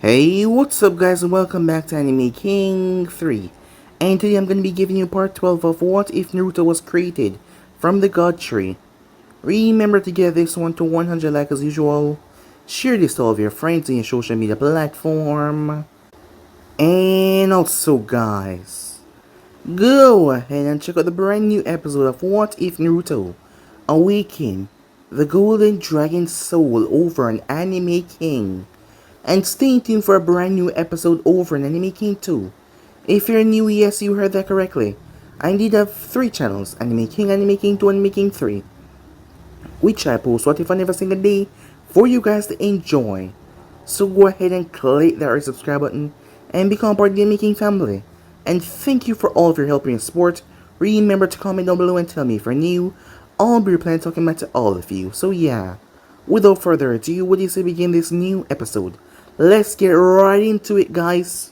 Hey, what's up guys and welcome back to Anime King 3. And today I'm going to be giving you part 12 of What If Naruto Was Created from the God Tree. Remember to get this one to 100 like as usual. Share this to all of your friends on your social media platform. And also guys, go ahead and check out the brand new episode of What If Naruto Awaken the Golden Dragon Soul over on Anime King. And stay tuned for a brand new episode over on Anime King 2. If you're new, yes, you heard that correctly. I indeed have 3 channels, Anime King 2, Anime King 3, which I post what if every single day for you guys to enjoy. So go ahead and click that red subscribe button and become part of the Anime King family. And thank you for all of your help and support. Remember to comment down below and tell me if you're new. I'll be replying talking back to all of you. So yeah, without further ado, what do you say we begin this new episode? Let's get right into it, guys.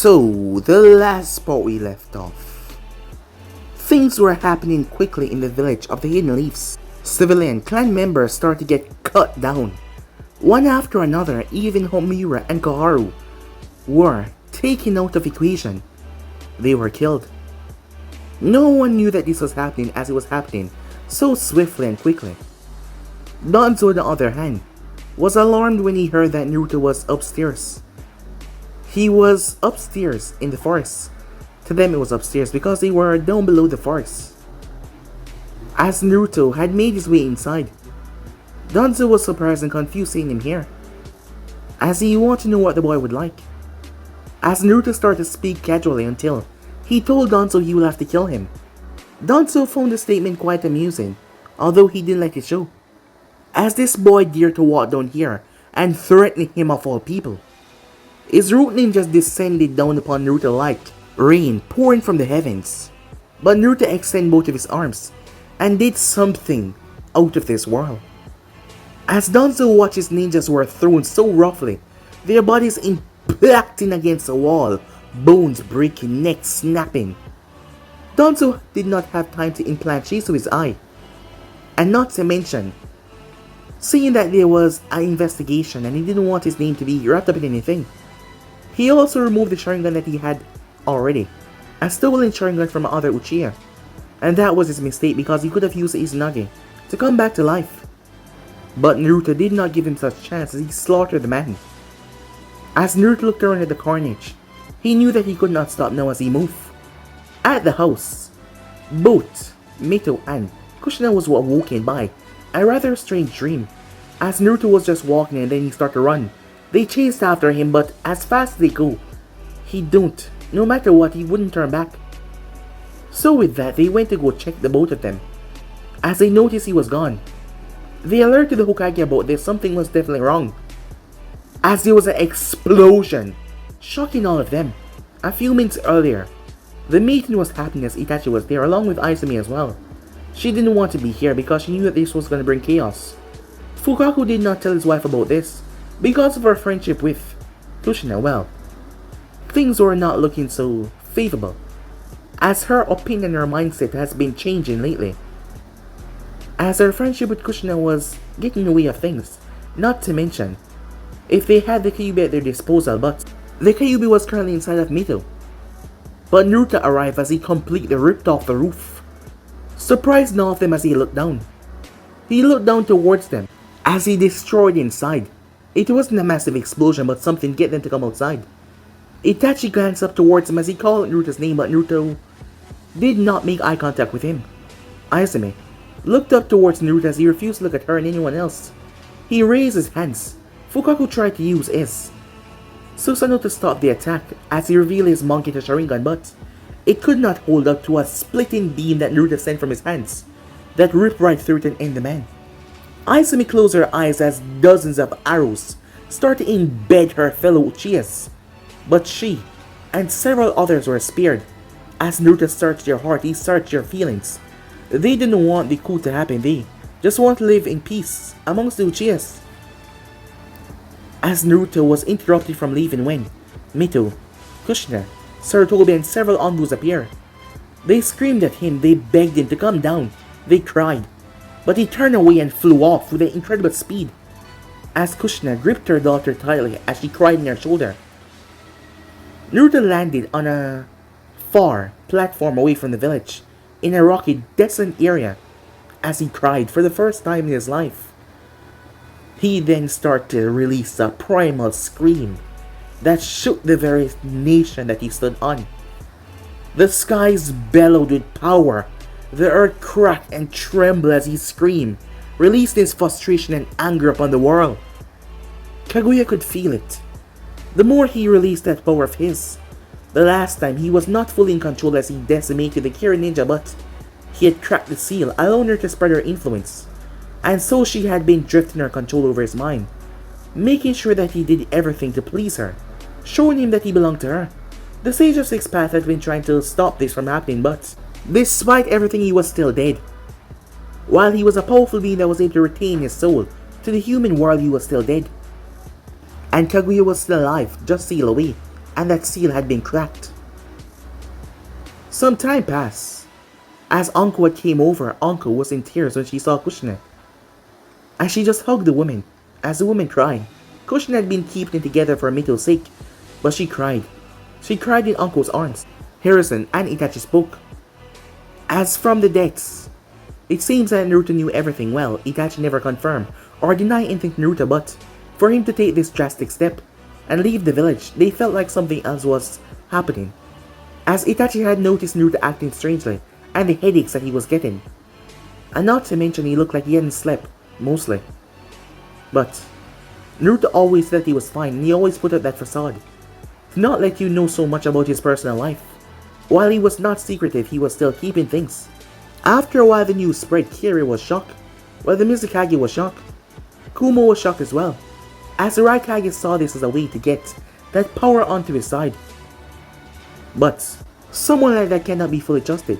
So, the last spot we left off. Things were happening quickly in the village of the Hidden Leaves. Civilian clan members started to get cut down. One after another, even Homura and Koharu were taken out of equation. They were killed. No one knew that this was happening as it was happening so swiftly and quickly. Danzo, on the other hand, was alarmed when he heard that Naruto was upstairs. He was upstairs in the forest. To them it was upstairs because they were down below the forest. As Naruto had made his way inside, Danzo was surprised and confused seeing him here, as he wanted to know what the boy would like. As Naruto started to speak casually until he told Danzo he would have to kill him. Danzo found the statement quite amusing, although he didn't like it show, as this boy dared to walk down here and threaten him of all people. His root name just descended down upon Naruto like rain pouring from the heavens. But Naruto extended both of his arms and did something out of this world. As Danzo watched his ninjas were thrown so roughly, their bodies impacting against the wall, bones breaking, necks snapping. Danzo did not have time to implant cheese to his eye. And not to mention, seeing that there was an investigation and he didn't want his name to be wrapped up in anything, he also removed the Sharingan that he had already, a stolen Sharingan from other Uchiha. And that was his mistake because he could have used Izanagi to come back to life. But Naruto did not give him such chance as he slaughtered the man. As Naruto looked around at the carnage, he knew that he could not stop now as he moved. At the house, both Mito and Kushina was awoken by a rather strange dream. As Naruto was just walking and then he started to run. They chased after him, but as fast as they go, no matter what, he wouldn't turn back. So with that, they went to go check the both of them. As they noticed he was gone, they alerted the Hokage about this. Something was definitely wrong, as there was an explosion, shocking all of them. A few minutes earlier, the meeting was happening as Itachi was there along with Izumi as well. She didn't want to be here because she knew that this was going to bring chaos. Fukaku did not tell his wife about this because of her friendship with Kushina. Well, things were not looking so favorable, as her opinion and her mindset has been changing lately, as her friendship with Kushina was getting in the way of things. Not to mention, if they had the Kyuubi at their disposal, but the Kyuubi was currently inside of Mito. But Naruto arrived as he completely ripped off the roof, surprised none of them as he looked down. He looked down towards them as he destroyed inside. It wasn't a massive explosion, but something get them to come outside. Itachi glanced up towards him as he called Naruto's name, but Naruto did not make eye contact with him. Izumi looked up towards Naruto as he refused to look at her and anyone else. He raised his hands. Fukaku tried to use his, Susanoo stopped the attack as he revealed his monkey to Sharingan, but it could not hold up to a splitting beam that Naruto sent from his hands that ripped right through it and ended the man. Izumi closed her eyes as dozens of arrows started to embed her fellow Uchihas, but she and several others were spared. As Naruto searched their heart, he searched their feelings. They didn't want the coup to happen, they just want to live in peace amongst the Uchihas. As Naruto was interrupted from leaving when Mito, Kushina, Sarutobi and several envoys appeared. They screamed at him, they begged him to come down, they cried, but he turned away and flew off with incredible speed. As Kushina gripped her daughter tightly as she cried in her shoulder, Naruto landed on a far platform away from the village, in a rocky, desolate area, as he cried for the first time in his life. He then started to release a primal scream that shook the very nation that he stood on. The skies bellowed with power, the earth cracked and trembled as he screamed, released his frustration and anger upon the world. Kaguya could feel it. The more he released that power of his, the last time he was not fully in control as he decimated the Karin ninja, but he had cracked the seal, allowing her to spread her influence. And so she had been drifting her control over his mind, making sure that he did everything to please her, showing him that he belonged to her. The Sage of Six Paths had been trying to stop this from happening, but despite everything he was still dead. While he was a powerful being that was able to retain his soul to the human world, he was still dead. And Kaguya was still alive, just seal away, and that seal had been cracked. Some time passed. As Anko came over, Anko was in tears when she saw Kushina. And she just hugged the woman, as the woman cried. Kushina had been keeping it together for Mito's sake, but she cried. She cried in Anko's arms. Harrison and Itachi spoke. As from the deaths, it seems that Naruto knew everything well. Itachi never confirmed or denied anything to Naruto, but for him to take this drastic step and leave the village, they felt like something else was happening. As Itachi had noticed Naruto acting strangely and the headaches that he was getting. And not to mention he looked like he hadn't slept, mostly. But Naruto always said he was fine, and he always put up that facade to not let you know so much about his personal life. While he was not secretive, he was still keeping things. After a while the news spread. Kiri was shocked, while the Mizukage was shocked. Kumo was shocked as well, as the Raikage saw this as a way to get that power onto his side. But someone like that cannot be fully trusted.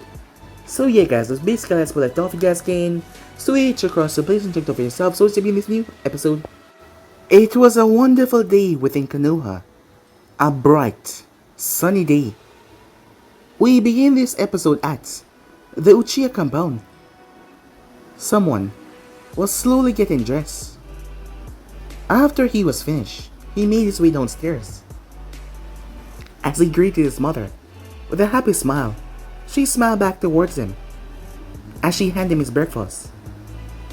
So yeah guys, that's basically that's what I thought. If you guys can switch across the place and check it out for yourself. So it's to be in this new episode. It was a wonderful day within Konoha. A bright, sunny day. We begin this episode at the Uchiha compound. Someone was slowly getting dressed. After he was finished, he made his way downstairs. As he greeted his mother with a happy smile, she smiled back towards him. As she handed him his breakfast,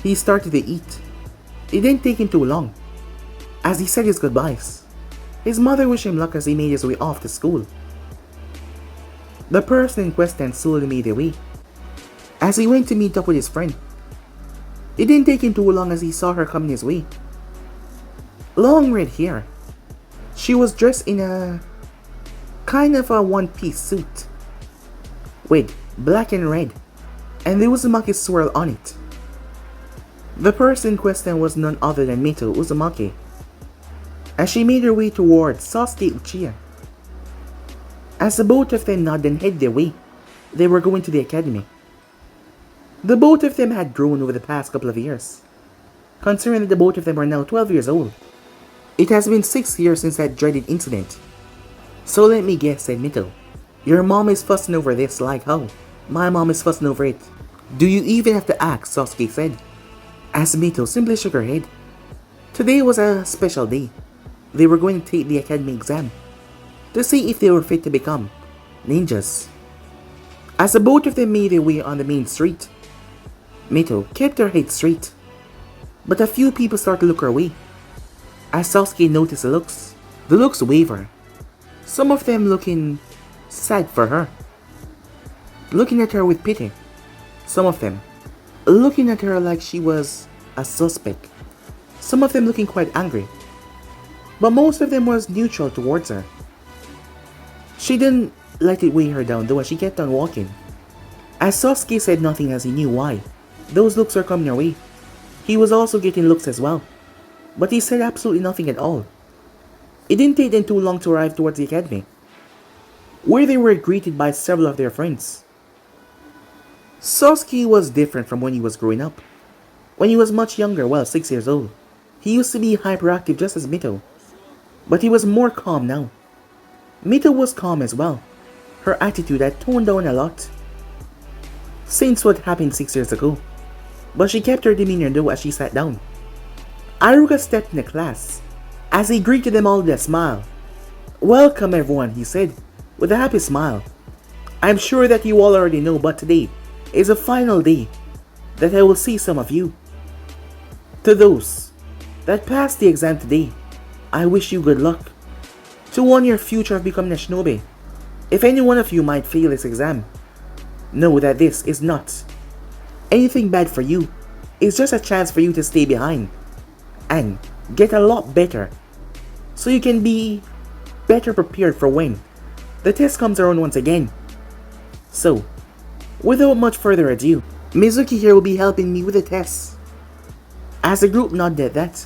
he started to eat. It didn't take him too long. As he said his goodbyes, his mother wished him luck as he made his way off to school. The person in question slowly made their way, as he went to meet up with his friend. It didn't take him too long as he saw her coming his way. Long red hair. She was dressed in a kind of a one-piece suit with black and red, and there was a Uzumaki swirl on it. The person in question was none other than Mito Uzumaki, as she made her way towards Sasuke Uchiha. As the both of them nodded and headed their way, they were going to the academy. The both of them had grown over the past couple of years, considering that the both of them are now 12 years old. It has been 6 years since that dreaded incident. So let me guess, said Mito. Your mom is fussing over this like how my mom is fussing over it. Do you even have to ask, Sasuke said, as Mito simply shook her head. Today was a special day. They were going to take the academy exam to see if they were fit to become ninjas. As the both of them made their way on the main street, Mito kept her head straight, but a few people started to look her way. As Sasuke noticed the looks waver, some of them looking sad for her, looking at her with pity, some of them looking at her like she was a suspect, some of them looking quite angry. but most of them was neutral towards her. She didn't let it weigh her down though as she kept on walking. As Sasuke said nothing as he knew why. Those looks were coming her way. He was also getting looks as well. But he said absolutely nothing at all. It didn't take them too long to arrive towards the academy, where they were greeted by several of their friends. Sasuke was different from when he was growing up. When he was much younger, well, 6 years old, he used to be hyperactive just as Mito. But he was more calm now. Mito was calm as well. Her attitude had toned down a lot since what happened 6 years ago. But she kept her demeanor low as she sat down. Iruka stepped in the class as he greeted them all with a smile. "Welcome everyone," he said, with a happy smile. "I'm sure that you all already know, but today is a final day that I will see some of you. To those that passed the exam today, I wish you good luck. To won your future of becoming a shinobi. If any one of you might fail this exam, know that this is not anything bad for you. It's just a chance for you to stay behind and get a lot better, so you can be better prepared for when the test comes around once again. So, without much further ado, Mizuki here will be helping me with the tests." As the group nodded at that,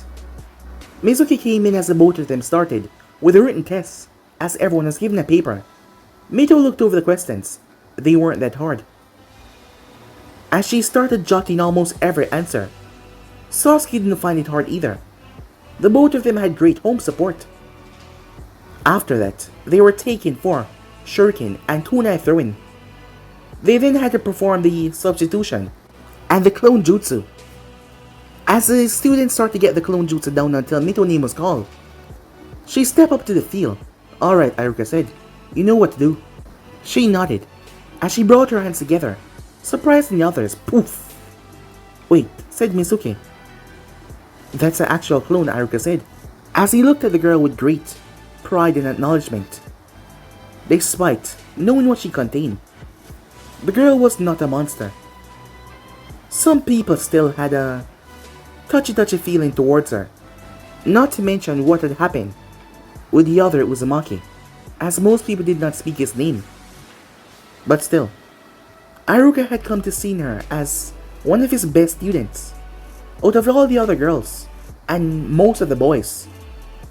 Mizuki came in as the both of them started with the written tests, as everyone was given a paper. Mito looked over the questions. They weren't that hard, as she started jotting almost every answer. Sasuke didn't find it hard either. The both of them had great home support. After that, they were taken for shuriken and kunai throwing. They then had to perform the substitution and the clone jutsu. As the students started to get the clone jutsu down until Mito's name was called, she stepped up to the field. "Alright," Iruka said. "You know what to do." She nodded as she brought her hands together, surprising the others. Poof! "Wait," said Mizuki. "That's the actual clone," Iruka said, as he looked at the girl with great pride and acknowledgement. Despite knowing what she contained, the girl was not a monster. Some people still had a touchy feeling towards her, not to mention what had happened with the other Uzumaki, as most people did not speak his name. But still, Iruka had come to see her as one of his best students. Out of all the other girls, and most of the boys,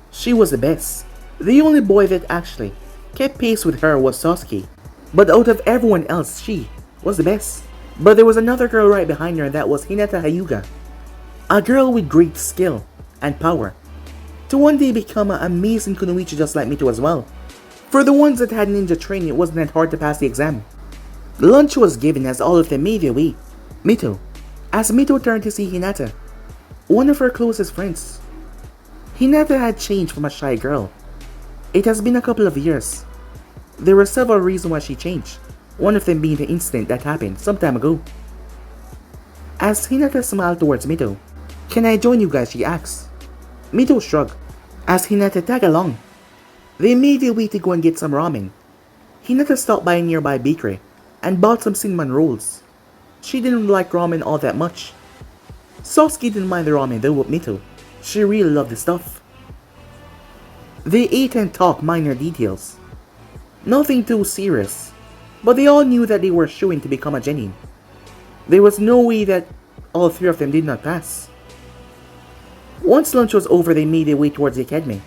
she was the best. The only boy that actually kept pace with her was Sasuke, but out of everyone else, she was the best. But there was another girl right behind her, and that was Hinata Hyuga, a girl with great skill and power, to one day become an amazing kunoichi just like Mito as well. For the ones that had ninja training, it wasn't that hard to pass the exam. Lunch was given as all of them made their way. As Mito turned to see Hinata, one of her closest friends. Hinata had changed from a shy girl. It has been a couple of years. There were several reasons why she changed, one of them being the incident that happened some time ago. As Hinata smiled towards Mito, "Can I join you guys?" she asked. Mito shrugged as Hinata tagged along. They made their way to go and get some ramen. Hinata stopped by a nearby bakery and bought some cinnamon rolls. She didn't like ramen all that much. Sasuke didn't mind the ramen though with Mito. She really loved the stuff. They ate and talked minor details. Nothing too serious, but they all knew that they were shooing to become a genin. There was no way that all three of them did not pass. Once lunch was over, they made their way towards the academy.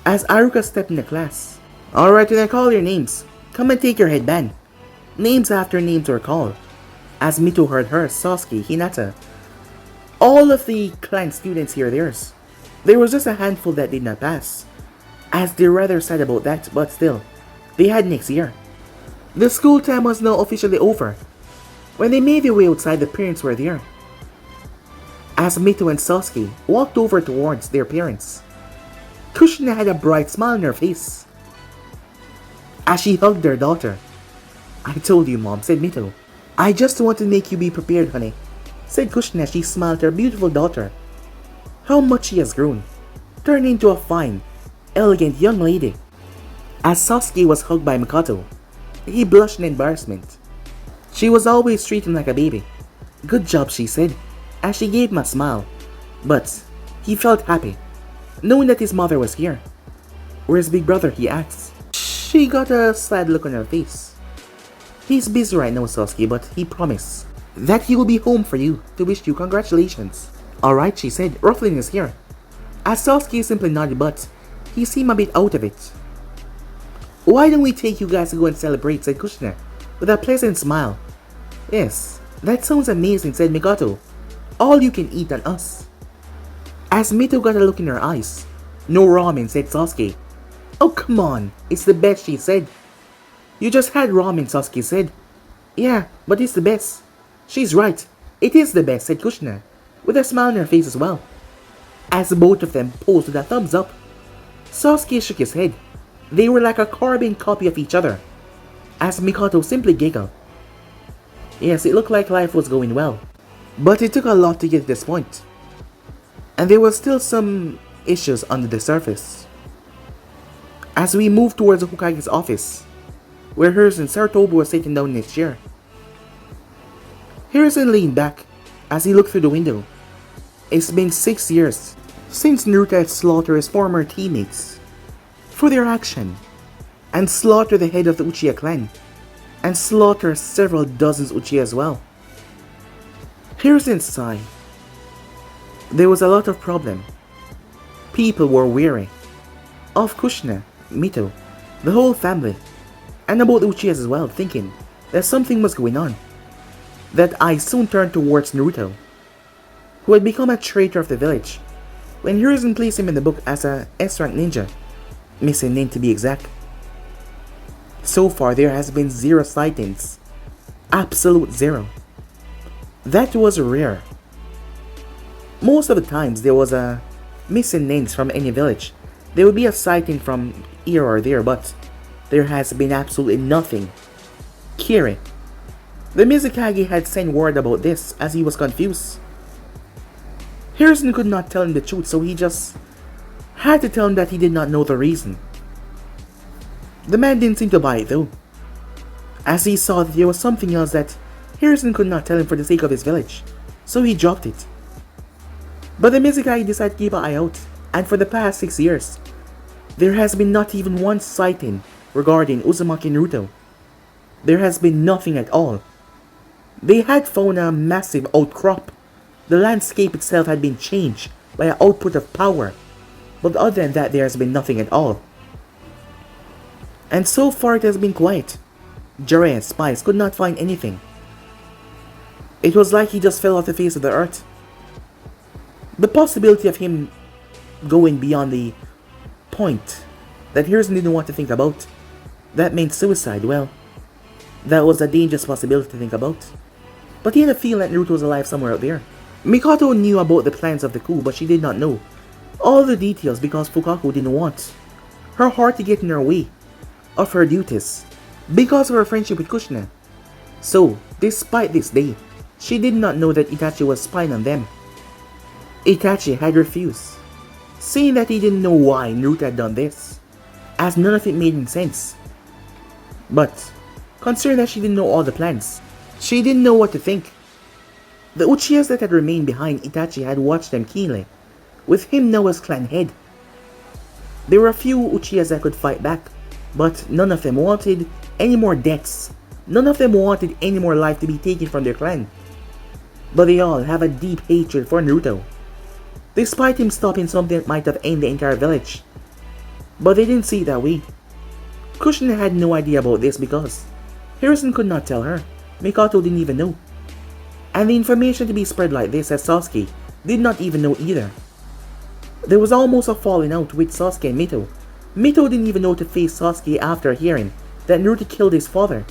As Iruka stepped in the class, "Alright, when I call your names, come and take your headband." Names after names were called. As Mito heard her, Sasuke, Hinata, all of the clan students hear theirs. There was just a handful that did not pass, as they're rather sad about that, but still, they had next year. The school time was now officially over. When they made their way outside, the parents were there. As Mito and Sasuke walked over towards their parents, Kushina had a bright smile on her face as she hugged their daughter. "I told you, Mom," said Mito. "I just want to make you be prepared, honey," said Kushina as she smiled at her beautiful daughter. How much she has grown, turned into a fine, elegant young lady. As Sasuke was hugged by Mikoto, he blushed in embarrassment. She was always treating him like a baby. "Good job," she said, as she gave him a smile. But he felt happy. knowing that his mother was here. Where's Big Brother, he asks. She got a sad look on her face. He's busy right now, Sasuke, but he promised that he will be home for you to wish you congratulations. Alright, she said, ruffling his hair. As Sasuke simply nodded, but he seemed a bit out of it. Why don't we take you guys to go and celebrate, said Kushina, with a pleasant smile. Yes, that sounds amazing, said Mikoto. All you can eat on us. As Mito got a look in her eyes. No ramen, said Sasuke. Oh, come on, it's the best, she said. You just had ramen, Sasuke said. Yeah, but it's the best. She's right, it is the best, said Kushina, with a smile on her face as well. As both of them posed with a thumbs up, Sasuke shook his head. They were like a carbon copy of each other. As Mikoto simply giggled. Yes, it looked like life was going well. But it took a lot to get to this point. And there were still some issues under the surface. As we moved towards the Hokage's office, where Hiruzen Saratobi was sitting down in his chair. Hiruzen leaned back as he looked through the window. It's been 6 years since Naruto had slaughtered his former teammates for their action, and slaughtered the head of the Uchiha clan, and slaughtered several dozens Uchiha as well. Hiruzen sighed. There was a lot of problem. People were weary of Kushina, Mito, the whole family, and about the Uchihas as well, thinking that something was going on. That eyes soon turned towards Naruto, who had become a traitor of the village, when Hiruzen placed him in the book as a S-rank ninja, missing name to be exact. So far there has been 0 sightings. Absolute 0. That was rare. Most of the times there was a missing names from any village. There would be a sighting from here or there, but there has been absolutely nothing. Karin, the Mizukage, had sent word about this as he was confused. Hiruzen could not tell him the truth, so he just had to tell him that he did not know the reason. The man didn't seem to buy it though, as he saw that there was something else that Hiruzen could not tell him for the sake of his village, so he dropped it. But the Mizukage decided to keep an eye out, and for the past 6 years, there has been not even one sighting regarding Uzumaki Naruto. There has been nothing at all. They had found a massive outcrop. The landscape itself had been changed by an output of power, but other than that there has been nothing at all. And so far it has been quiet. Jiraiya and spies could not find anything. It was like he just fell off the face of the earth. The possibility of him going beyond the point that Hiruzen didn't want to think about, that meant suicide, well, that was a dangerous possibility to think about. But he had a feeling that Naruto was alive somewhere out there. Mikoto knew about the plans of the coup, but she did not know all the details because Fukaku didn't want her heart to get in her way of her duties because of her friendship with Kushina. So, despite this day, she did not know that Itachi was spying on them. Itachi had refused, saying that he didn't know why Naruto had done this, as none of it made any sense. But, considering that she didn't know all the plans, she didn't know what to think. The Uchihas that had remained behind, Itachi had watched them keenly, with him now as clan head. There were a few Uchihas that could fight back, but none of them wanted any more deaths. None of them wanted any more life to be taken from their clan. But they all have a deep hatred for Naruto, despite him stopping something that might have ended the entire village. But they didn't see it that way. Kushina had no idea about this because Hiruzen could not tell her. Mikoto didn't even know. And the information to be spread like this, as Sasuke did not even know either. There was almost a falling out with Sasuke and Mito. Mito didn't even know to face Sasuke after hearing that Naruto killed his father.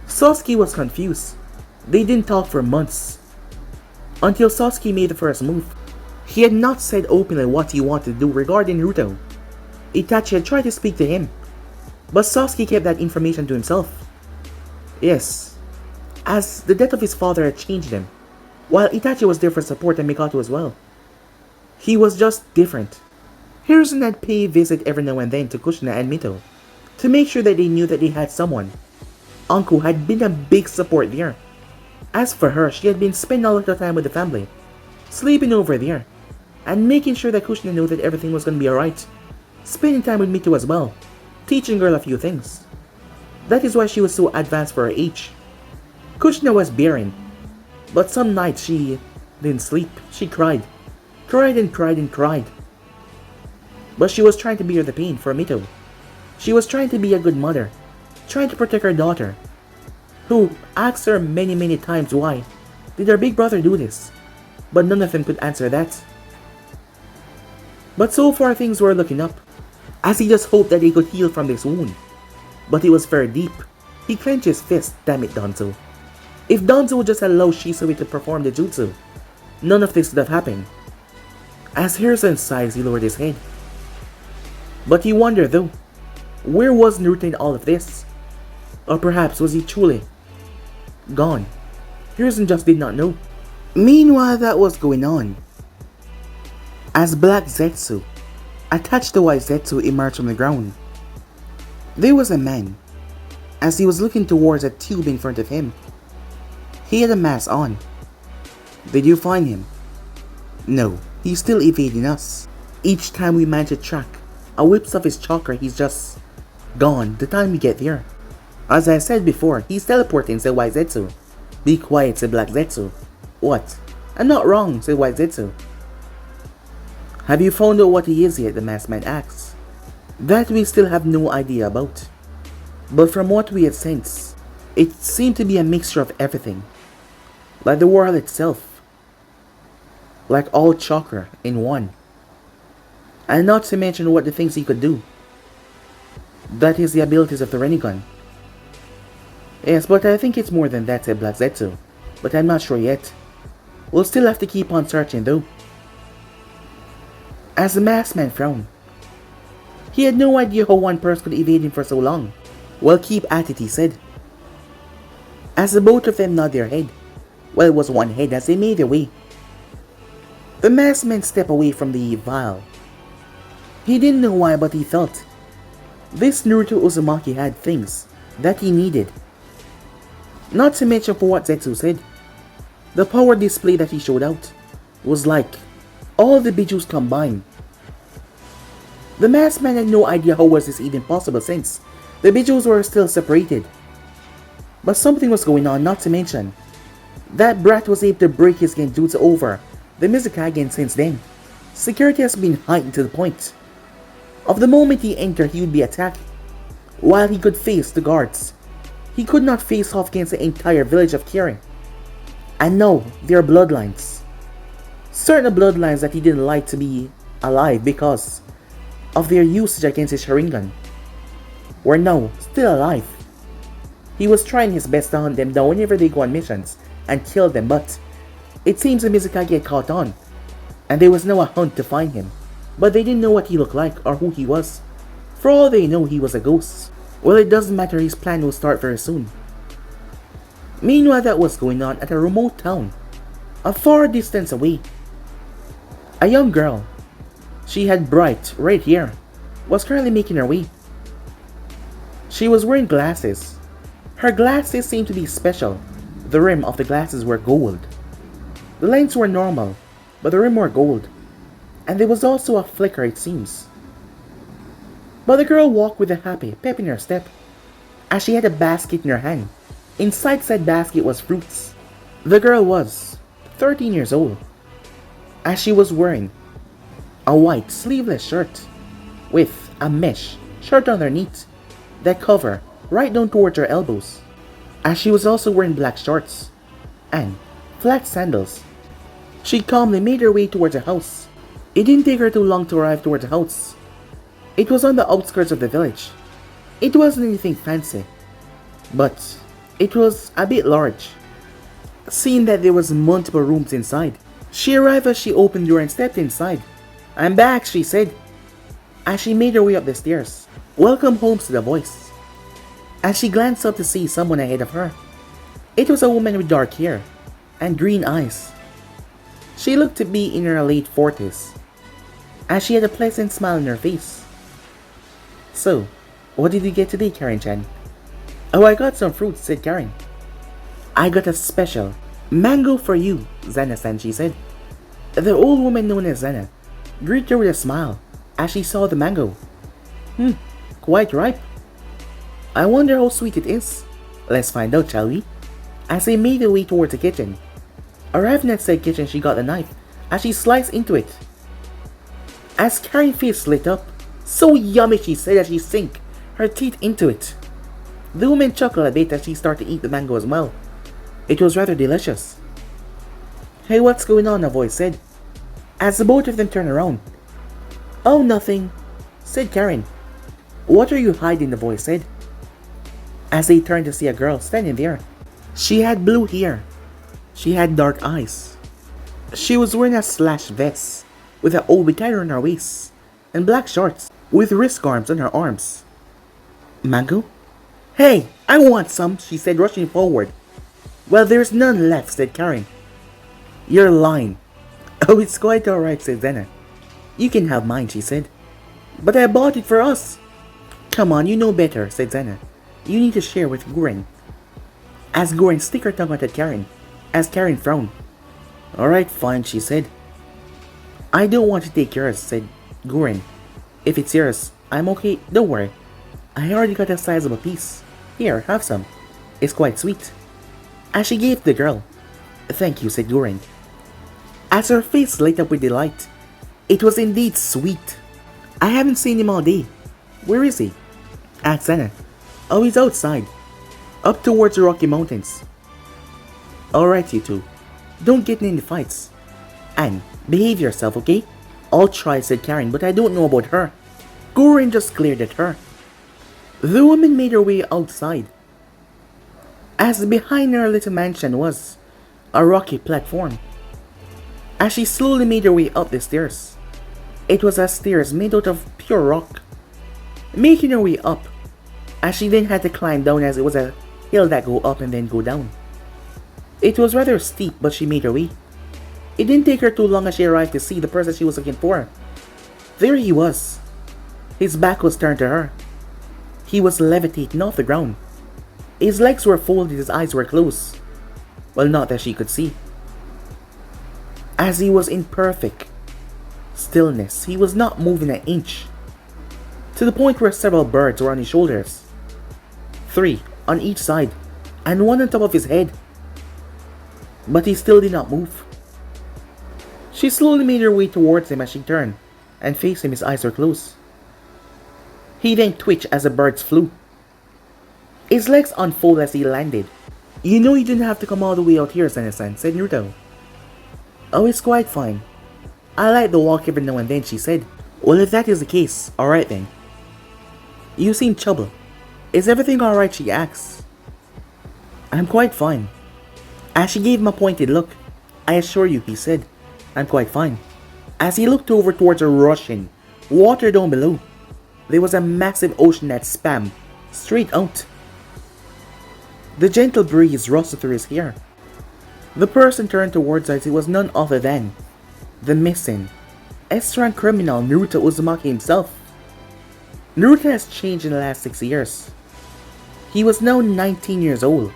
Sasuke was confused. They didn't talk for months, until Sasuke made the first move. He had not said openly what he wanted to do regarding Naruto. Itachi had tried to speak to him, but Sasuke kept that information to himself. Yes, as the death of his father had changed him, while Itachi was there for support and Mikoto as well. He was just different. Hiruzen had paid a visit every now and then to Kushina and Mito, to make sure that they knew that they had someone. Anko had been a big support there. As for her, she had been spending a lot of time with the family, sleeping over there, and making sure that Kushina knew that everything was gonna be alright. Spending time with Mito as well, teaching girl a few things. That is why she was so advanced for her age. Kushina was bearing, but some nights she didn't sleep. She cried. Cried and cried and cried. But she was trying to bear the pain for Mito. She was trying to be a good mother, trying to protect her daughter, who asked her many times why did her big brother do this, but none of them could answer that. But so far things were looking up, as he just hoped that he could heal from this wound. But it was very deep. He clenched his fist. Damn it, Danzo. If Danzo would just allow Shisui to perform the jutsu, none of this would have happened. As Hiruzen sighs, he lowered his head. But he wondered though, where was Naruto in all of this? Or perhaps was he truly gone? Hiruzen just did not know. Meanwhile, that was going on, as Black Zetsu, attached to White Zetsu, emerged from the ground. There was a man, as he was looking towards a tube in front of him. He had a mask on. Did you find him? No, he's still evading us. Each time we manage to track a whips of his chakra, he's just gone the time we get there. As I said before, he's teleporting, said White Zetsu. Be quiet, said Black Zetsu. What? I'm not wrong, said White Zetsu. Have you found out what he is yet? The masked man asks. That we still have no idea about. But from what we had sensed, it seemed to be a mixture of everything. Like the world itself. Like all chakra in one. And not to mention what the things he could do. That is the abilities of the Rinnegan. Yes, but I think it's more than that, said Black Zetsu. But I'm not sure yet. We'll still have to keep on searching though. As the masked man frowned. He had no idea how one person could evade him for so long. Well, keep at it, he said. As the both of them nod their head. Well, it was one head as they made their way. The masked man stepped away from the vial. He didn't know why, but he thought this Naruto Uzumaki had things that he needed. Not to mention for what Zetsu said. The power display that he showed out was like all the Bijus combined. The masked man had no idea how was this even possible since the Bijus were still separated. But something was going on, not to mention that brat was able to break his genjutsu over the Mizukage, and since then, security has been heightened to the point of the moment he entered he would be attacked. While he could face the guards, he could not face off against the entire village of Karin. And now, their bloodlines. Certain bloodlines that he didn't like to be alive because of their usage against his Sharingan were now still alive. He was trying his best to hunt them down whenever they go on missions and kill them, but it seems the Mizukage had caught on, and there was now a hunt to find him. But they didn't know what he looked like or who he was. For all they know, he was a ghost. Well, it doesn't matter, his plan will start very soon. Meanwhile, that was going on at a remote town, a far distance away. A young girl, she had bright red hair, was currently making her way. She was wearing glasses. Her glasses seemed to be special. The rim of the glasses were gold. The lens were normal, but the rim were gold. And there was also a flicker, it seems. But the girl walked with a happy pep in her step, as she had a basket in her hand. Inside said basket was fruits. The girl was 13 years old, as she was wearing a white sleeveless shirt with a mesh shirt underneath that covered right down towards her elbows, as she was also wearing black shorts and flat sandals. She calmly made her way towards the house. It didn't take her too long to arrive towards the house. It was on the outskirts of the village. It wasn't anything fancy, but it was a bit large. Seeing that there was multiple rooms inside, she arrived as she opened the door and stepped inside. I'm back, she said, as she made her way up the stairs. Welcome home, said the voice, as she glanced up to see someone ahead of her. It was a woman with dark hair and green eyes. She looked to be in her late 40s, as she had a pleasant smile on her face. So, what did you get today, Karin-chan? Oh, I got some fruits, said Karin. I got a special mango for you, Zana-san, she said. The old woman known as Zana greeted her with a smile as she saw the mango. Quite ripe. I wonder how sweet it is. Let's find out, shall we? As they made their way towards the kitchen. Arriving at said kitchen, she got a knife as she sliced into it. As Karin's face lit up, so yummy, she said as she sank her teeth into it. The woman chuckled a bit as she started to eat the mango as well. It was rather delicious. Hey, what's going on? A voice said, as the both of them turned around. Oh, nothing, said Karin. What are you hiding? The voice said, as they turned to see a girl standing there. She had blue hair. She had dark eyes. She was wearing a slash vest with an obi tied around her waist and black shorts with wrist guards on her arms. Mango? Hey, I want some, she said, rushing forward. Well, there's none left, said Karin. You're lying. Oh, it's quite alright, said Zena. You can have mine, she said. But I bought it for us. Come on, you know better, said Zena. You need to share with Guren. As Guren stick her tongue out at Karin, as Karin frowned. Alright, fine, she said. I don't want to take yours, said Guren. If it's yours, I'm okay, don't worry. I already got a sizable piece. Here, have some. It's quite sweet. As she gave the girl. Thank you, said Guren. As her face lit up with delight. It was indeed sweet. I haven't seen him all day. Where is he? Asked Anna. Oh, he's outside. Up towards the Rocky Mountains. Alright, you two. Don't get in any fights. And behave yourself, okay? I'll try, said Karin, but I don't know about her. Guren just glared at her. The woman made her way outside. As behind her little mansion was a rocky platform. As she slowly made her way up the stairs. It was a stairs made out of pure rock. Making her way up, as she then had to climb down as it was a hill that go up and then go down. It was rather steep, but she made her way. It didn't take her too long as she arrived to see the person she was looking for. There he was. His back was turned to her. He was levitating off the ground. His legs were folded, his eyes were closed. Well, not that she could see. As he was in perfect stillness, he was not moving an inch. To the point where several birds were on his shoulders. 3 on each side, and 1 on top of his head. But he still did not move. She slowly made her way towards him as she turned, and faced him, his eyes were closed. He then twitched as the birds flew. His legs unfolded as he landed. You know you didn't have to come all the way out here, Zena-san, said Naruto. Oh, it's quite fine. I like the walk every now and then, she said. Well, if that is the case, alright then. You seem troubled. Is everything alright, she asked. I'm quite fine. As she gave him a pointed look. I assure you, he said. I'm quite fine. As he looked over towards a rushing water down below. There was a massive ocean that spanned straight out. The gentle breeze rustled through his hair. The person turned towards us. It was none other than the missing S-rank criminal Naruto Uzumaki himself. Naruto has changed in the last 6 years. He was now 19 years old.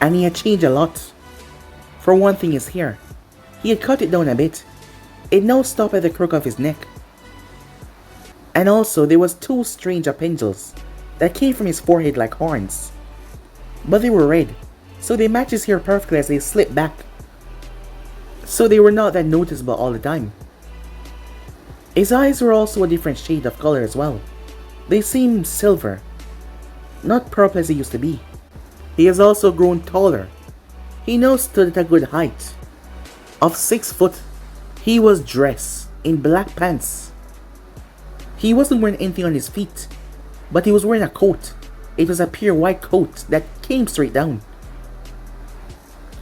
And he had changed a lot. For one thing, his hair. He had cut it down a bit. It now stopped at the crook of his neck. And also there was 2 strange appendages that came from his forehead like horns. But they were red, so they matched his hair perfectly as they slipped back. So they were not that noticeable all the time. His eyes were also a different shade of color as well. They seemed silver, not purple as he used to be. He has also grown taller. He now stood at a good height of 6 foot. He was dressed in black pants. He wasn't wearing anything on his feet, but he was wearing a coat. It was a pure white coat that came straight down.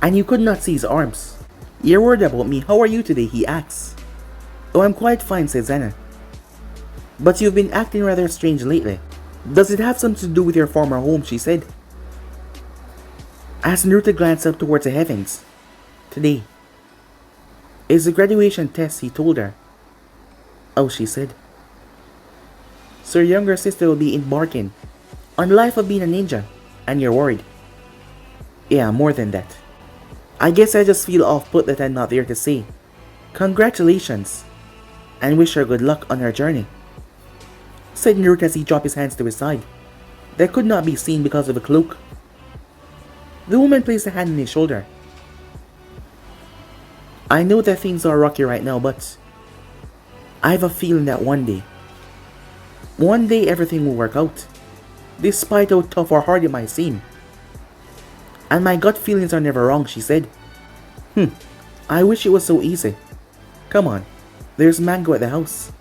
And you could not see his arms. You're worried about me, how are you today? He asked. Oh, I'm quite fine, said Zena. But you've been acting rather strange lately. Does it have something to do with your former home? She said. As Naruto glanced up towards the heavens. Today is the graduation test, he told her. Oh, she said. So your younger sister will be embarking on the life of being a ninja, and you're worried. Yeah, more than that. I guess I just feel off-put that I'm not there to say congratulations. and wish her good luck on her journey, said Naruto as he dropped his hands to his side. That could not be seen because of a cloak. The woman placed a hand on his shoulder. I know that things are rocky right now, but I have a feeling that one day everything will work out, despite how tough or hard it might seem. And my gut feelings are never wrong, she said. I wish it was so easy. Come on, there's mango at the house.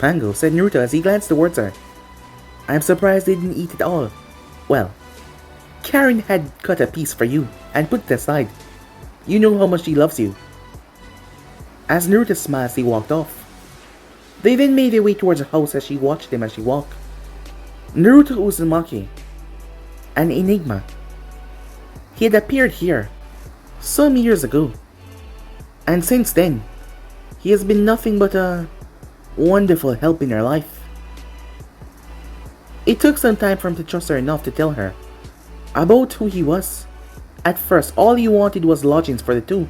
Mango, said Naruto as he glanced towards her. I'm surprised they didn't eat it all. Well, Karin had cut a piece for you and put it aside. You know how much she loves you. As Naruto smiled as he walked off. They then made their way towards the house as she watched them as she walked. Naruto Uzumaki, an enigma. He had appeared here some years ago, and since then, he has been nothing but a wonderful help in her life. It took some time for him to trust her enough to tell her about who he was. At first, all he wanted was lodgings for the two,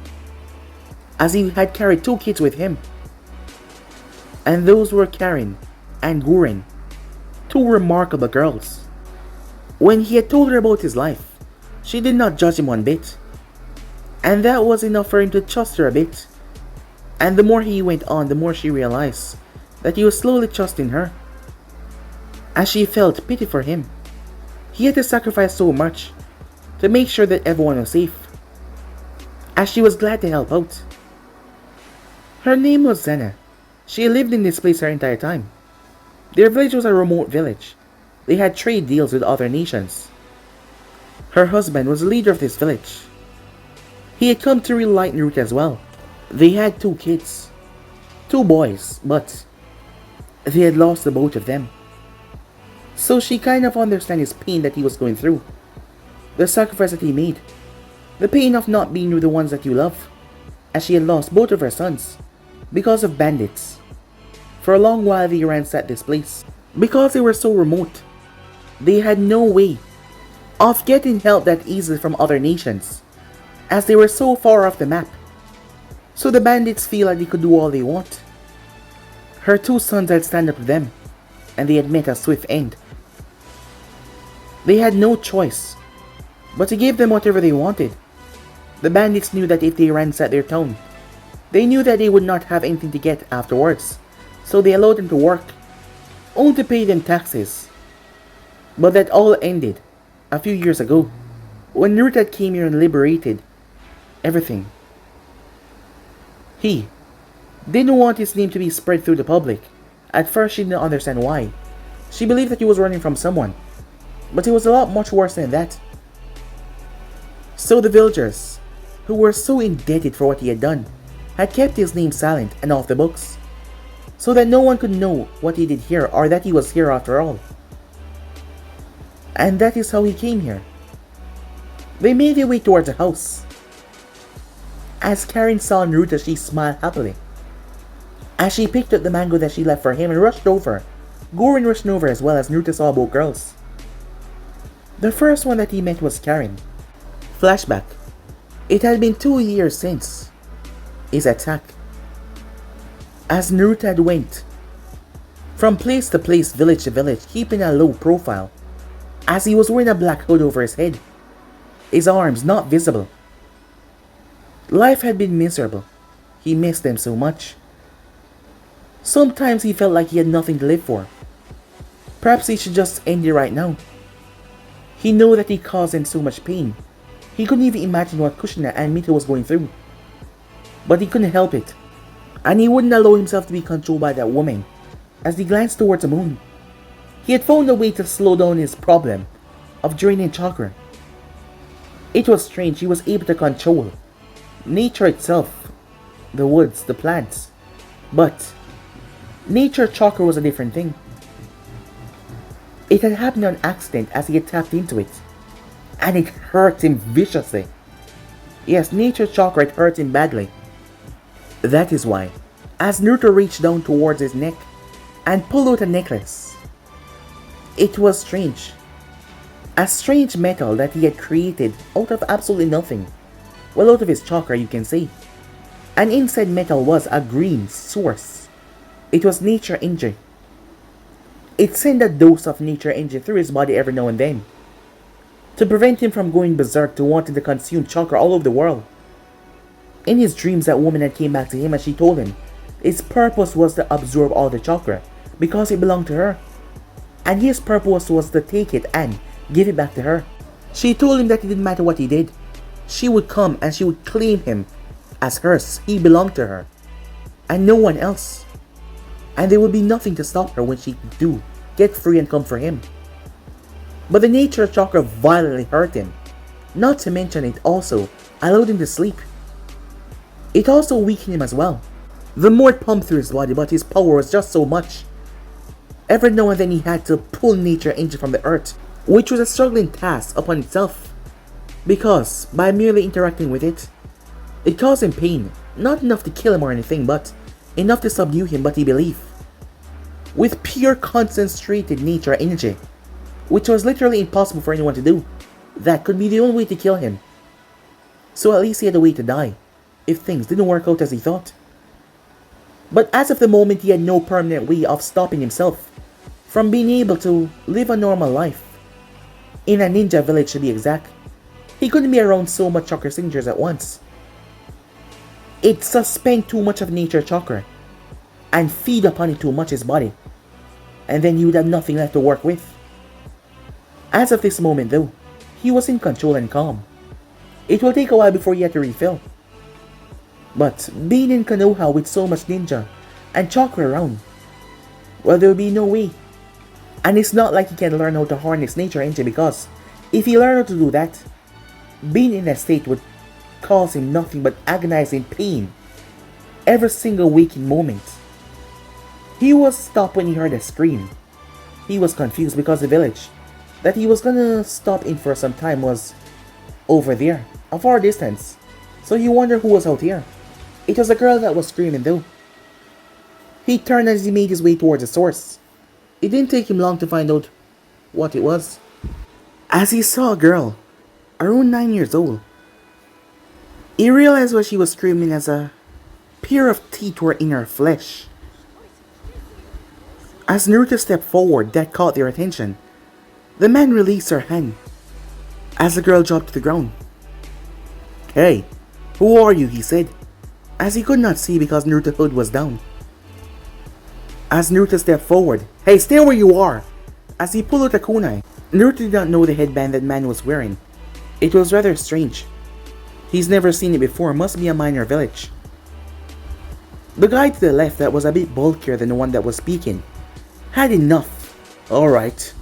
as he had carried 2 kids with him. And those were Karin and Guren, 2 remarkable girls. When he had told her about his life, she did not judge him one bit, and that was enough for him to trust her a bit. And the more he went on, the more she realized that he was slowly trusting her, as she felt pity for him. He had to sacrifice so much to make sure that everyone was safe, as she was glad to help out. Her name was Zena. She lived in this place her entire time. Their village was a remote village. They had trade deals with other nations. Her husband was the leader of this village. He had come to really like Naruto as well. They had 2 kids, 2 boys, but they had lost the both of them. So she kind of understands his pain that he was going through, the sacrifice that he made, the pain of not being with the ones that you love, as she had lost both of her sons because of bandits. For a long while they ransacked this place. Because they were so remote, they had no way of getting help that easily from other nations, as they were so far off the map. So the bandits feel like they could do all they want. Her 2 sons had stand up to them, and they had met a swift end. They had no choice but to give them whatever they wanted. The bandits knew that if they ransacked their town, they knew that they would not have anything to get afterwards, so they allowed them to work, only to pay them taxes. But that all ended a few years ago, when Naruto came here and liberated everything. He didn't want his name to be spread through the public. At first she didn't understand why. She believed that he was running from someone, but it was a lot much worse than that. So the villagers, who were so indebted for what he had done, had kept his name silent and off the books, so that no one could know what he did here or that he was here after all. And that is how he came here. They made their way towards the house. As Karin saw Naruto, she smiled happily, as she picked up the mango that she left for him and rushed over. Guren rushed over as well as Naruto saw both girls. The first one that he met was Karin. Flashback. It had been 2 years since his attack, as Naruto had went from place to place, village to village, keeping a low profile, as he was wearing a black hood over his head, his arms not visible. Life had been miserable. He missed them so much. Sometimes he felt like he had nothing to live for. Perhaps he should just end it right now. He knew that he caused them so much pain. He couldn't even imagine what Kushina and Mito was going through. But he couldn't help it, and he wouldn't allow himself to be controlled by that woman. As he glanced towards the moon, he had found a way to slow down his problem of draining chakra. It was strange. He was able to control nature itself, the woods, the plants, but nature chakra was a different thing. It had happened on accident as he had tapped into it, and it hurt him viciously. Yes, nature chakra had hurt him badly. That is why, as Naruto reached down towards his neck and pulled out a necklace, it was strange. A strange metal that he had created out of absolutely nothing. Well, out of his chakra, you can say. And inside metal was a green source. It was nature energy. It sent a dose of nature energy through his body every now and then, to prevent him from going berserk to wanting to consume chakra all over the world. In his dreams, that woman had came back to him and she told him its purpose was to absorb all the chakra because it belonged to her. And his purpose was to take it and give it back to her. She told him that it didn't matter what he did. She would come and she would claim him as hers. He belonged to her and no one else. And there would be nothing to stop her when she do get free and come for him. But the nature chakra violently hurt him. Not to mention it also allowed him to sleep. It also weakened him as well. The more it pumped through his body, but his power was just so much. Every now and then he had to pull nature energy from the earth, which was a struggling task upon itself. Because by merely interacting with it, it caused him pain. Not enough to kill him or anything, but enough to subdue him, but he believed. With pure concentrated nature energy, which was literally impossible for anyone to do. That could be the only way to kill him. So at least he had a way to die, if things didn't work out as he thought. But as of the moment, he had no permanent way of stopping himself from being able to live a normal life. In a ninja village to be exact. He couldn't be around so much chakra signatures at once. It suspend too much of nature chakra and feed upon it too much his body. And then he would have nothing left to work with. As of this moment though, he was in control and calm. It will take a while before he had to refill. But being in Konoha with so much ninja and chakra around, well, there will be no way. And it's not like he can learn how to harness nature energy, because if he learned how to do that, being in that state would cause him nothing but agonizing pain every single waking moment. He was stopped when he heard a scream. He was confused because the village that he was gonna stop in for some time was over there, a far distance. So he wondered who was out here. It was a girl that was screaming though. He turned as he made his way towards the source. It didn't take him long to find out what it was, as he saw a girl around 9 years old. He realized what she was screaming as a pair of teeth were in her flesh. As Naruto stepped forward, that caught their attention. The man released her hand as the girl dropped to the ground. "Hey, who are you?" he said, as he could not see because Naruto's hood was down. As Naruto stepped forward, "Hey, stay where you are!" as he pulled out a kunai. Naruto did not know the headband that man was wearing. It was rather strange. He's never seen it before, must be a minor village. The guy to the left that was a bit bulkier than the one that was speaking had enough. "Alright,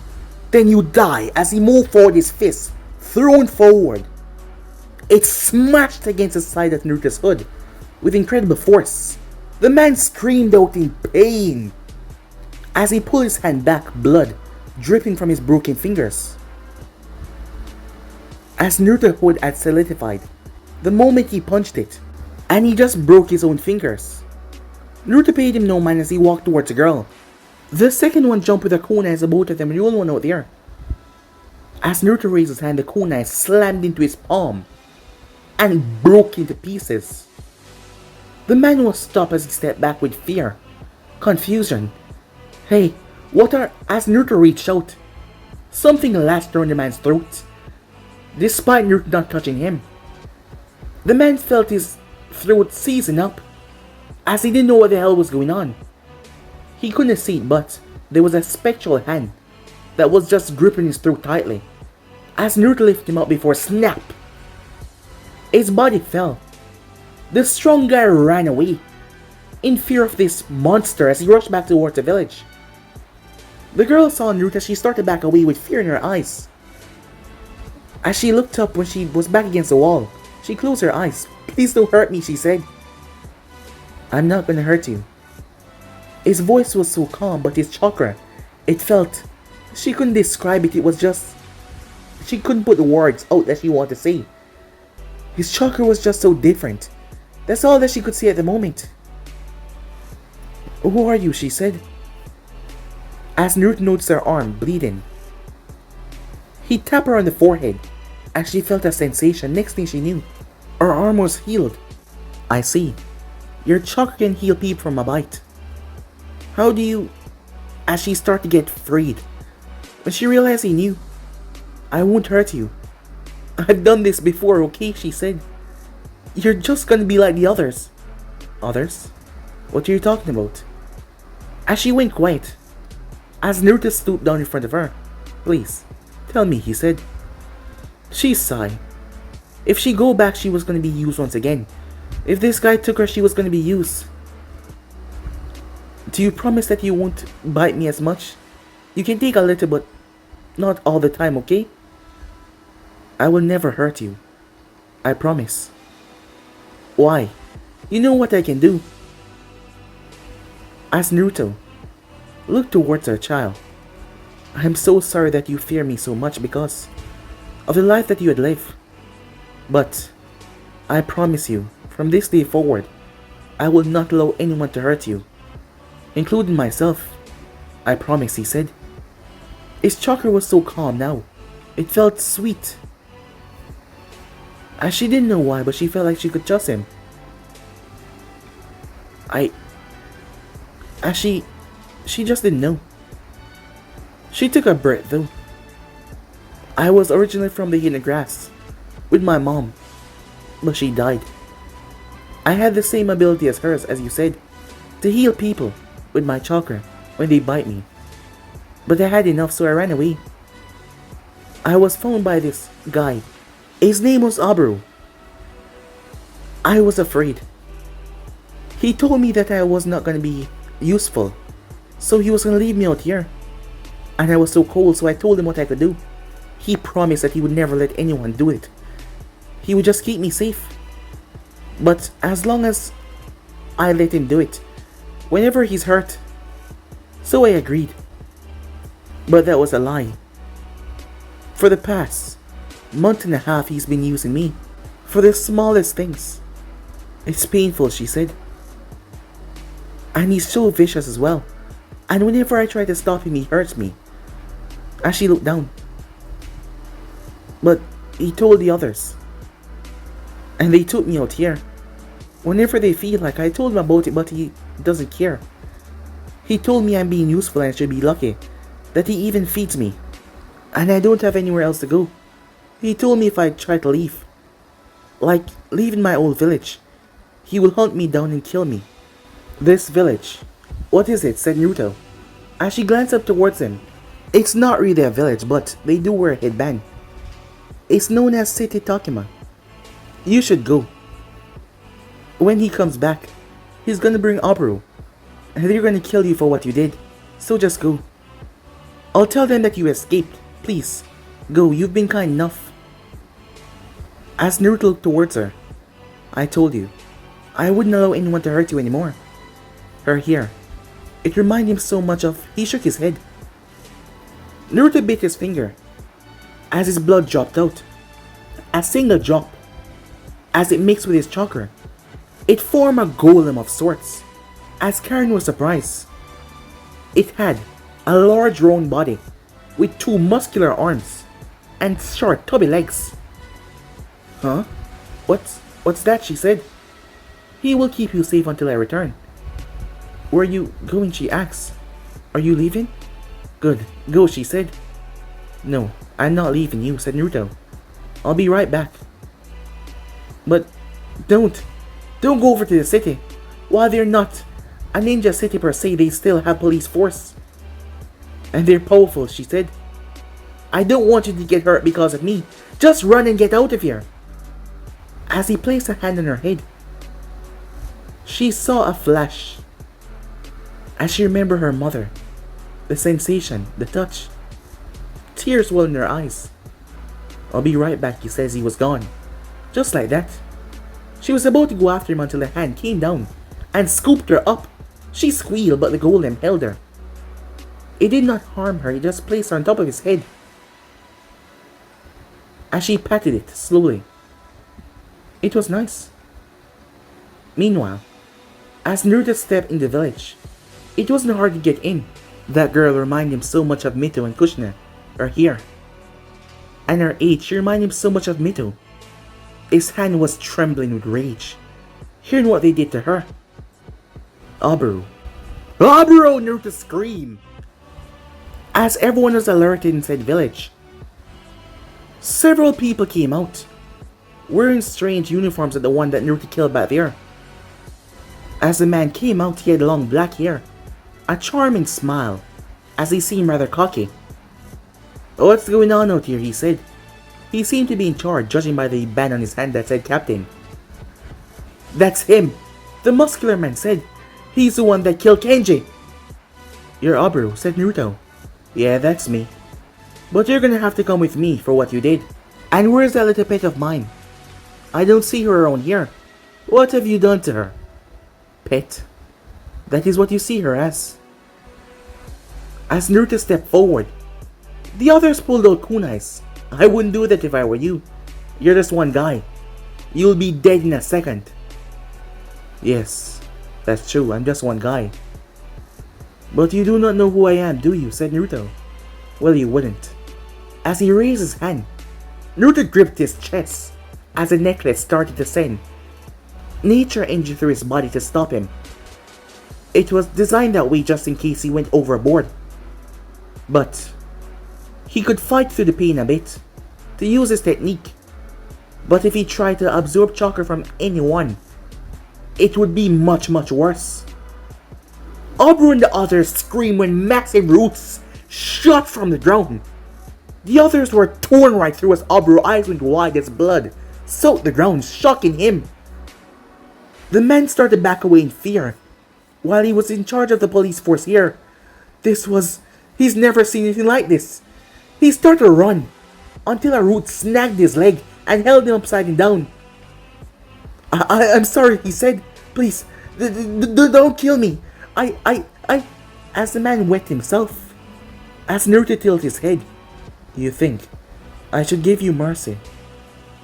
then you die," as he moved forward, his fist thrown forward. It smashed against the side of Naruto's hood with incredible force. The man screamed out in pain as he pulled his hand back, blood dripping from his broken fingers. As Naruto's hood had solidified the moment he punched it, and he just broke his own fingers. Naruto paid him no mind as he walked towards the girl. The second one jumped with a kunai as the both of them were the only one out there. As Naruto raised his hand, the kunai slammed into his palm and broke into pieces. The man was stopped as he stepped back with fear, confusion. "Hey, what are..." As Naruto reached out, something lashed around the man's throat, despite Naruto not touching him. The man felt his throat seizing up, as he didn't know what the hell was going on. He couldn't see it, but there was a spectral hand that was just gripping his throat tightly. As Naruto lifted him up before snap, his body fell. The strong guy ran away, in fear of this monster, as he rushed back towards the village. The girl saw Naruto as she started back away with fear in her eyes. As she looked up when she was back against the wall, she closed her eyes. "Please don't hurt me," she said. "I'm not gonna hurt you." His voice was so calm, but his chakra, it felt... She couldn't describe it, it was just... She couldn't put the words out that she wanted to say. His chakra was just so different. That's all that she could see at the moment. "Who are you?" she said, as Naruto noticed her arm bleeding. He tapped her on the forehead, as she felt a sensation. Next thing she knew, her arm was healed. "I see. Your chakra can heal people from a bite." How do you... As she started to get freed, when she realized he knew. I won't hurt you. I've done this before, okay, she said. You're just gonna be like the others. Others? What are you talking about? As she went quiet, as Naruto stooped down in front of her. Please, tell me, he said. She sighed. If she go back, she was gonna be used once again. If this guy took her, she was gonna be used. Do you promise that you won't bite me as much? You can take a little, but not all the time, okay? I will never hurt you. I promise. Why? You know what I can do. As Naruto looked towards her child, I am so sorry that you fear me so much because of the life that you had lived. But I promise you, from this day forward, I will not allow anyone to hurt you, including myself. I promise, he said. His chakra was so calm now. It felt sweet. As she didn't know why, but she felt like she could trust him. She just didn't know. She took a breath though. I was originally from the hidden grass, with my mom, but she died. I had the same ability as hers, as you said, to heal people with my chakra when they bite me. But I had enough, so I ran away. I was found by this guy. His name was Abreu. I was afraid. He told me that I was not going to be useful, so he was going to leave me out here. And I was so cold, so I told him what I could do. He promised that he would never let anyone do it. He would just keep me safe. But as long as I let him do it, whenever he's hurt. So I agreed. But that was a lie. For the past month and a half, he's been using me for the smallest things. It's painful, she said. And he's so vicious as well. And whenever I try to stop him, he hurts me. As she looked down. But he told the others. And they took me out here. Whenever they feel like, I told him about it, but he doesn't care. He told me I'm being useful and I should be lucky that he even feeds me. And I don't have anywhere else to go. He told me if I try to leave, like leaving my old village, he will hunt me down and kill me. This village, what is it? Said Naruto. As she glanced up towards him. It's not really a village, but they do wear a headband. It's known as City Takema. You should go. When he comes back, he's gonna bring Abreu, and they're gonna kill you for what you did. So just go. I'll tell them that you escaped. Please, go. You've been kind enough. As Naruto looked towards her, I told you, I wouldn't allow anyone to hurt you anymore. Her here. It reminded him so much of... He shook his head. Naruto bit his finger as his blood dropped out. A single drop. As it mixed with his chakra, it formed a golem of sorts. As Karin was surprised. It had a large round body with two muscular arms and short tubby legs. Huh? What's that? She said. He will keep you safe until I return. Where are you going? She asked. Are you leaving? Good. Go, she said. No, I'm not leaving you, said Naruto. I'll be right back. But don't go over to the city. While they're not a ninja city per se, they still have police force. And they're powerful, she said. I don't want you to get hurt because of me. Just run and get out of here. As he placed a hand on her head, she saw a flash. As she remembered her mother, the sensation, the touch. Tears welled in her eyes. I'll be right back, he says. He was gone. Just like that. She was about to go after him until a hand came down and scooped her up. She squealed, but the golem held her. It did not harm her, it just placed her on top of his head. As she patted it slowly. It was nice. Meanwhile, as Naruto stepped in the village, it wasn't hard to get in. That girl reminded him so much of Mito and Kushina, or here. And her age, she reminded him so much of Mito. His hand was trembling with rage, hearing what they did to her. Abreu. Aburo! Naruto screamed. As everyone was alerted inside the village, several people came out, wearing strange uniforms like the one that Naruto killed back there. As the man came out, he had long black hair, a charming smile, as he seemed rather cocky. "What's going on out here?" he said. He seemed to be in charge, judging by the band on his hand that said Captain. "That's him," the muscular man said. "He's the one that killed Kenji." "You're Aburo," said Naruto. "Yeah, that's me. But you're gonna have to come with me for what you did." "And where's that little pet of mine? I don't see her around here. What have you done to her?" "Pet? That is what you see her as." As Naruto stepped forward, the others pulled out kunais. "I wouldn't do that if I were you. You're just one guy. You'll be dead in a second." "Yes, that's true, I'm just one guy." "But you do not know who I am, do you?" said Naruto. "Well, you wouldn't." As he raised his hand, Naruto gripped his chest as the necklace started to send nature energy through his body to stop him. It was designed that way just in case he went overboard. But he could fight through the pain a bit, to use his technique. But if he tried to absorb chakra from anyone, it would be much worse. Aburo and the others screamed when massive roots shot from the ground. The others were torn right through as Aburo's eyes went wide as blood soaked the ground, shocking him. The man started to back away in fear, while he was in charge of the police force here. He's never seen anything like this. He started to run, until a root snagged his leg and held him upside down. I'm sorry," he said. "Please, don't kill me. As the man wet himself, as Naruto tilted his head. "You think I should give you mercy?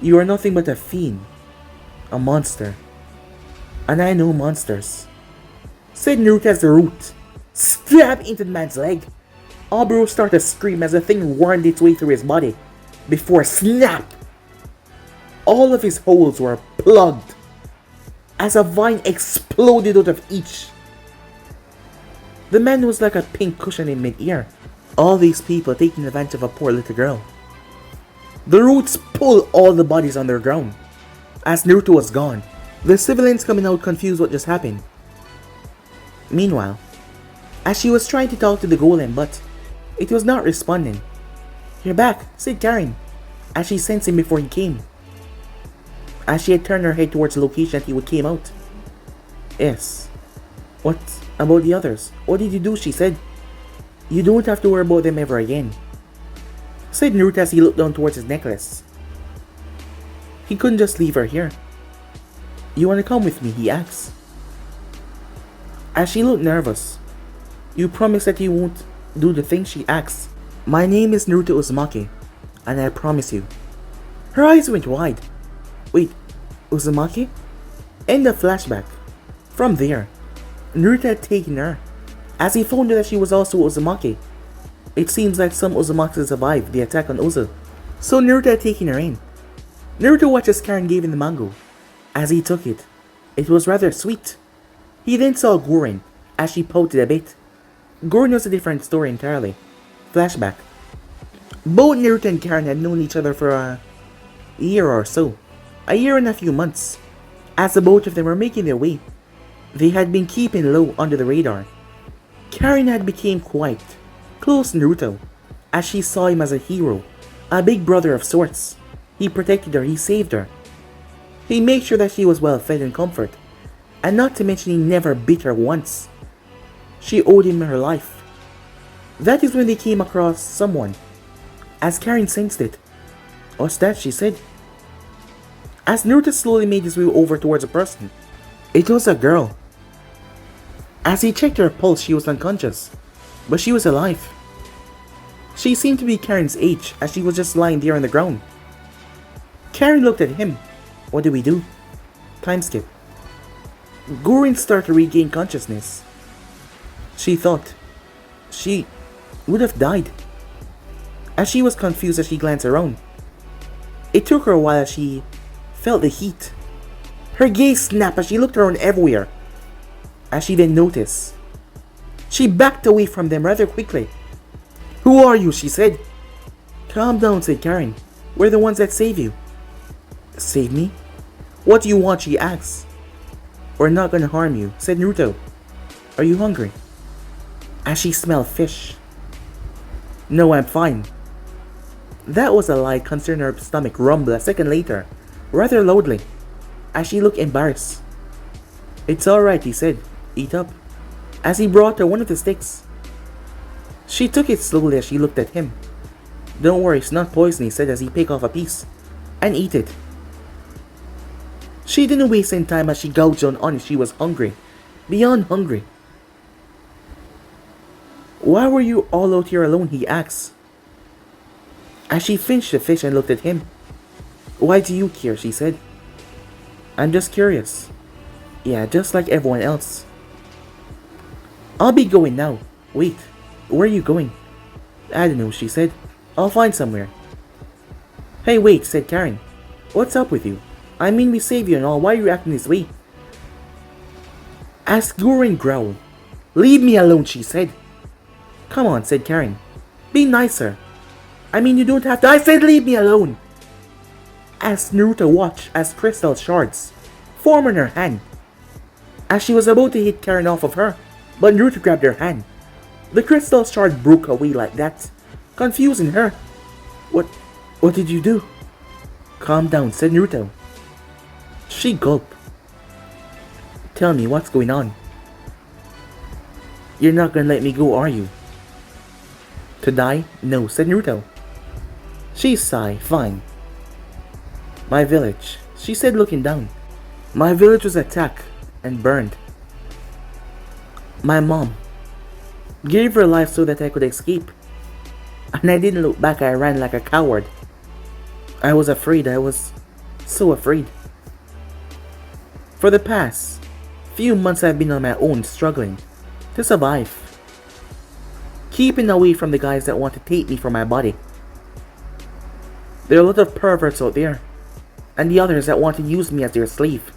You are nothing but a fiend, a monster. And I know monsters," said Naruto as the root stabbed into the man's leg. Aburo started to scream as the thing wormed its way through his body, before snap! All of his holes were plugged, as a vine exploded out of each. The man was like a pink cushion in mid-air. All these people taking advantage of a poor little girl. The roots pulled all the bodies on their ground. As Naruto was gone, the civilians coming out confused what just happened. Meanwhile, as she was trying to talk to the golem, but it was not responding. "You're back," said Karin, as she sensed him before he came. As she had turned her head towards the location that he came out. "Yes. What about the others? What did you do?" she said. "You don't have to worry about them ever again," said Naruto as he looked down towards his necklace. He couldn't just leave her here. "You want to come with me?" he asked. As she looked nervous, "You promise that you won't do the thing?" she asked. "My name is Naruto Uzumaki, and I promise you." Her eyes went wide. "Wait, Uzumaki?" In the flashback, from there, Naruto had taken her, as he found out that she was also Uzumaki. It seems like some Uzumaki survived the attack on Uzu, so Naruto had taken her in. Naruto watched as Karin gave him the mango. As he took it, it was rather sweet. He then saw Guren, as she pouted a bit. Guren was a different story entirely. Flashback. Both Naruto and Karin had known each other for a year or so. A year and a few months. As the both of them were making their way, they had been keeping low under the radar. Karin had become quite close to Naruto, as she saw him as a hero, a big brother of sorts. He protected her, he saved her. He made sure that she was well fed and comfort, and not to mention he never beat her once. She owed him her life. That is when they came across someone, as Karin sensed it. "What's that?" she said. As Naruto slowly made his way over towards a person, it was a girl. As he checked her pulse, she was unconscious, but she was alive. She seemed to be Karin's age, as she was just lying there on the ground. Karin looked at him. "What do we do?" Time skip. Guren started to regain consciousness. She thought she would have died. As she was confused as she glanced around, it took her a while as she felt the heat. Her gaze snapped as she looked around everywhere. As she then noticed She backed away from them rather quickly. Who are you? She said. Calm down, said Karin. We're the ones that save you. Save me? What do you want? She asked. We're not gonna harm you, said Naruto. Are you hungry? As she smelled fish. No, I'm fine. That was a lie concerning her stomach rumbled a second later, rather loudly, as she looked embarrassed. It's alright, he said. Eat up. As he brought her one of the sticks. She took it slowly as she looked at him. Don't worry, it's not poison, he said as he picked off a piece and ate it. She didn't waste any time as she gouged on it. She was hungry. Beyond hungry. Why were you all out here alone? He asked. As she finished the fish and looked at him. Why do you care? She said. I'm just curious. Yeah, just like everyone else. I'll be going now. Wait, where are you going? I don't know, she said. I'll find somewhere. Hey, wait, said Karin. What's up with you? I mean, we saved you and all. Why are you acting this way? As Guren growled. Leave me alone, she said. Come on, said Karin. Be nicer. I mean, you don't have to. I said leave me alone. As Naruto watched as crystal shards form in her hand. As she was about to hit Karin off of her, but Naruto grabbed her hand. The crystal shard broke away like that, confusing her. What did you do? Calm down, said Naruto. She gulped. Tell me what's going on. You're not gonna let me go, are you? To die? No, said Naruto. She sighed. Fine. My village, she said looking down. My village was attacked and burned. My mom gave her life so that I could escape. And I didn't look back. I ran like a coward. I was afraid. I was so afraid. For the past few months I've been on my own, struggling to survive. Keeping away from the guys that want to take me for my body. There are a lot of perverts out there. And the others that want to use me as their slave.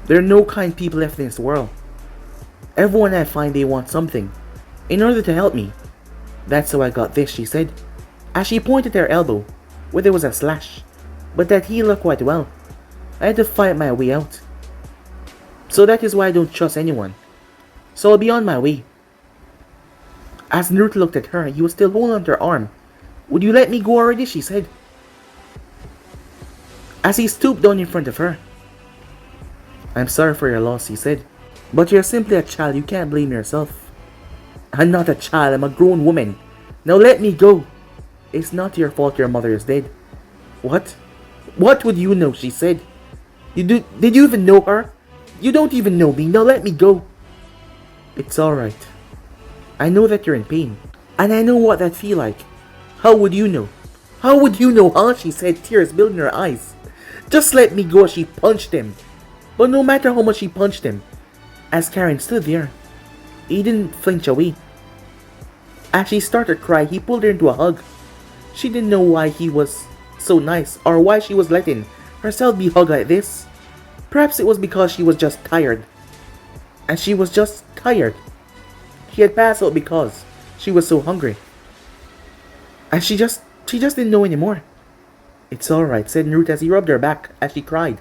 There are no kind people left in this world. Everyone I find, they want something in order to help me. That's how I got this, she said, as she pointed her elbow, where there was a slash, but that healed quite well. I had to fight my way out. So that is why I don't trust anyone. So I'll be on my way. As Naruto looked at her, he was still holding on to her arm. Would you let me go already? She said. As he stooped down in front of her. I'm sorry for your loss, he said. But you're simply a child, you can't blame yourself. I'm not a child, I'm a grown woman. Now let me go. It's not your fault your mother is dead. What? What would you know, she said. Did you even know her? You don't even know me, now let me go. It's alright. I know that you're in pain. And I know what that feel like. How would you know? How would you know, huh? She said, tears building her eyes. Just let me go, she punched him. But no matter how much she punched him, as Karin stood there, he didn't flinch away. As she started to cry, he pulled her into a hug. She didn't know why he was so nice, or why she was letting herself be hugged like this. Perhaps it was because she was just tired. And she was just tired. She had passed out because she was so hungry. And she just didn't know anymore. It's alright, said Naruto as he rubbed her back as she cried.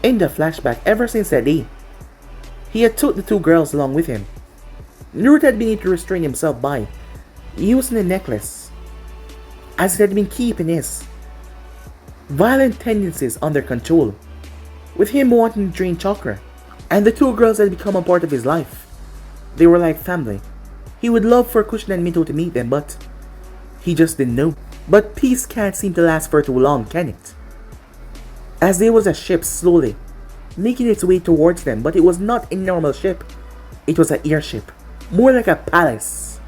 In the flashback, ever since that day, he had took the two girls along with him. Naruto had been able to restrain himself by using the necklace, as it had been keeping his violent tendencies under control, with him wanting to drain chakra. And the two girls had become a part of his life. They were like family. He would love for Kushina and Mito to meet them, but he just didn't know. But peace can't seem to last for too long, can it? As there was a ship slowly making its way towards them, but it was not a normal ship. It was an airship, more like a palace.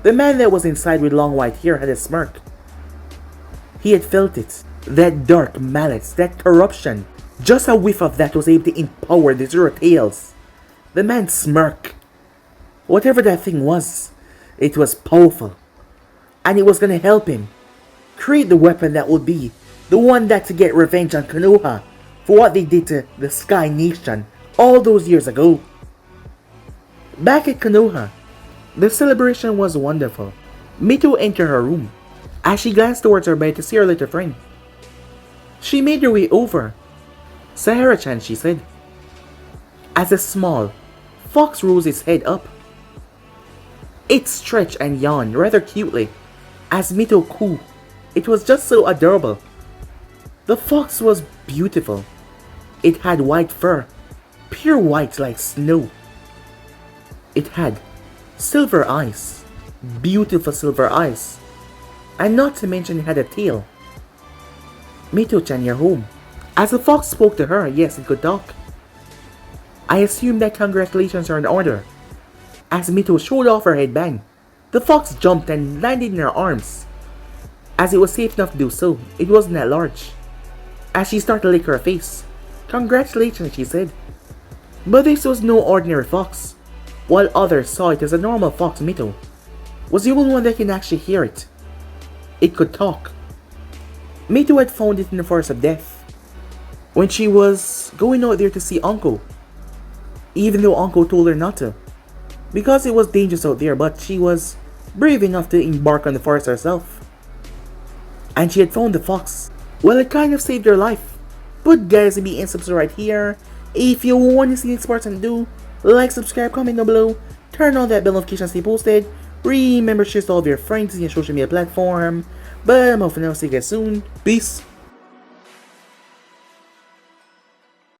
The man that was inside with long white hair had a smirk. He had felt it. That dark malice, that corruption. Just a whiff of that was able to empower the Zero Tails. The man smirked. Whatever that thing was, it was powerful. And it was gonna help him create the weapon that would be the one that to get revenge on Konoha for what they did to the Sky Nation all those years ago. Back at Konoha, the celebration was wonderful. Mito entered her room. As she glanced towards her bed to see her little friend, she made her way over. "Sahara-chan," she said. As a small fox rose its head up, it stretched and yawned rather cutely as Mito cooed. It was just so adorable. The fox was beautiful. It had white fur, pure white like snow. It had silver eyes, beautiful silver eyes, and not to mention it had a tail. "Mito-chan, you're home." As the fox spoke to her, yes, it could talk. "I assume that congratulations are in order." As Mito showed off her headband, the fox jumped and landed in her arms. As it was safe enough to do so, it wasn't that large. As she started to lick her face, "Congratulations," she said. But this was no ordinary fox. While others saw it as a normal fox, Mito was the only one that can actually hear it. It could talk. Mito had found it in the forest of death when she was going out there to see Uncle, even though Uncle told her not to, because it was dangerous out there, but she was brave enough to embark on the forest herself. And she had found the fox. Well, it kind of saved her life. But guys, be and subscribe right here. If you want to see the next part and do, like, subscribe, comment down below, turn on that bell notification to stay posted. Remember, share to all of your friends in your social media platform. But I'm off for now, see you guys soon. Peace.